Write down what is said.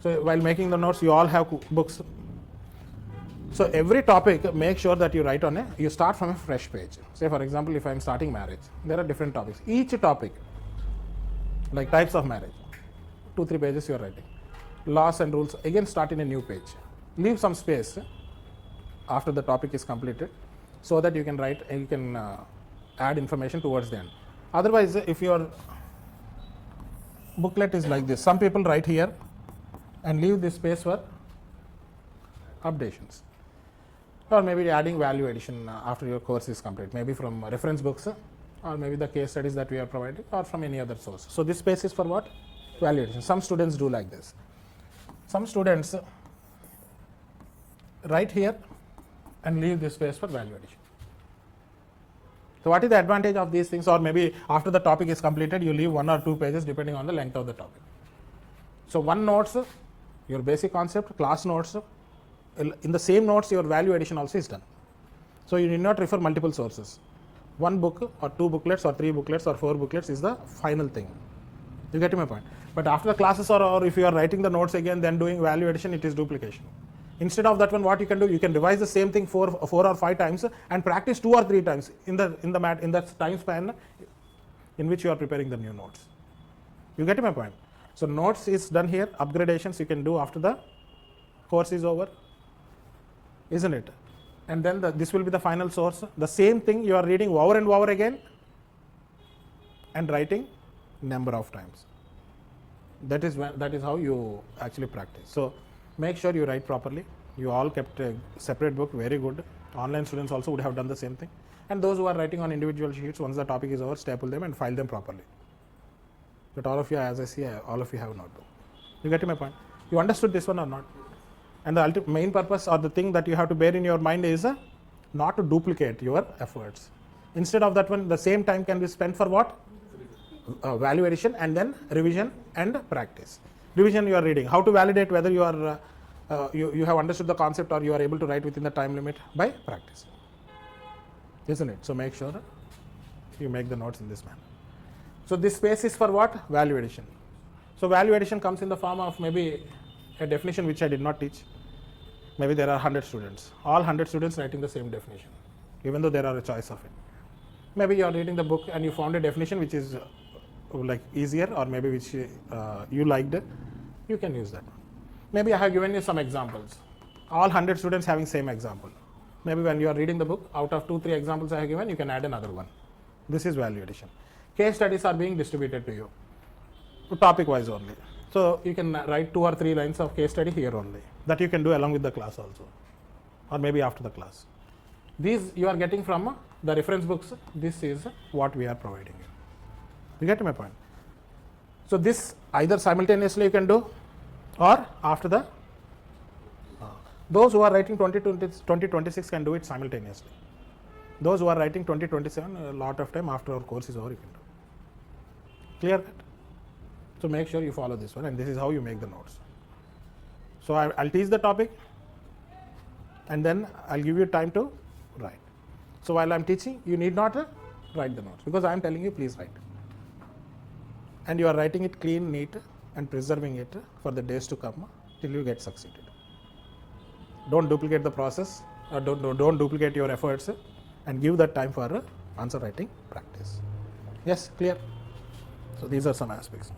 So while making the notes, you all have books. So every topic, make sure that you write on you start from a fresh page. Say for example, if I am starting marriage, there are different topics. Each topic, like types of marriage, 2-3 pages you are writing. Laws and rules, again start in a new page. Leave some space after the topic is completed, so that you can write and you can add information towards the end. Otherwise, if your booklet is like this, some people write here and leave this space for updations, or maybe adding value addition after your course is complete, maybe from reference books, or maybe the case studies that we are providing, or from any other source. So this space is for what? Value addition. Some students do like this. Some students write here and leave this space for value addition. So what is the advantage of these things? Or maybe after the topic is completed, you leave 1 or 2 pages depending on the length of the topic. So one notes, your basic concept, class notes. In the same notes, your value addition also is done. So you need not refer multiple sources. One book or 2 booklets or 3 booklets or 4 booklets is the final thing. You get my point? But after the classes, or if you are writing the notes again, then doing value addition, it is duplication. Instead of that one, what you can do, you can revise the same thing 4 or 5 times and practice 2 or 3 times in the time span in which you are preparing the new notes. You get my point? So notes is done here. Upgradations you can do after the course is over, isn't it? And then this will be the final source. The same thing you are reading over and over again and writing number of times. That is how you actually practice. So make sure you write properly. You all kept a separate book, very good. Online students also would have done the same thing. And those who are writing on individual sheets, once the topic is over, staple them and file them properly. But all of you, as I see, all of you have a notebook. You get my point? You understood this one or not? And the main purpose or the thing that you have to bear in your mind is not to duplicate your efforts. Instead of that one, the same time can be spent for what? Value addition, and then revision and practice. Revision you are reading. How to validate whether you are you have understood the concept or you are able to write within the time limit? By practice. Isn't it? So make sure you make the notes in this manner. So this space is for what? Value addition. So value addition comes in the form of maybe a definition which I did not teach. Maybe there are 100 students. All 100 students writing the same definition, even though there are a choice of it. Maybe you are reading the book and you found a definition which is like easier, or maybe which you liked, you can use that one. Maybe I have given you some examples. All 100 students having same example. Maybe when you are reading the book, out of 2-3 examples I have given, you can add another one. This is value addition. Case studies are being distributed to you, topic wise only. So you can write 2 or 3 lines of case study here only. That you can do along with the class also, or maybe after the class. These you are getting from the reference books. This is what we are providing you. You get my point? So this either simultaneously you can do, or after the those who are writing 2026 can do it simultaneously. Those who are writing 2027, a lot of time after our course is over, you can do. Clear cut? So make sure you follow this one, and this is how you make the notes. So I'll teach the topic, and then I'll give you time to write. So while I'm teaching, you need not write the notes, because I'm telling you please write. And you are writing it clean, neat, and preserving it for the days to come till you get succeeded. Don't duplicate the process, or don't duplicate your efforts, and give that time for answer writing practice. Yes, clear? So these are some aspects.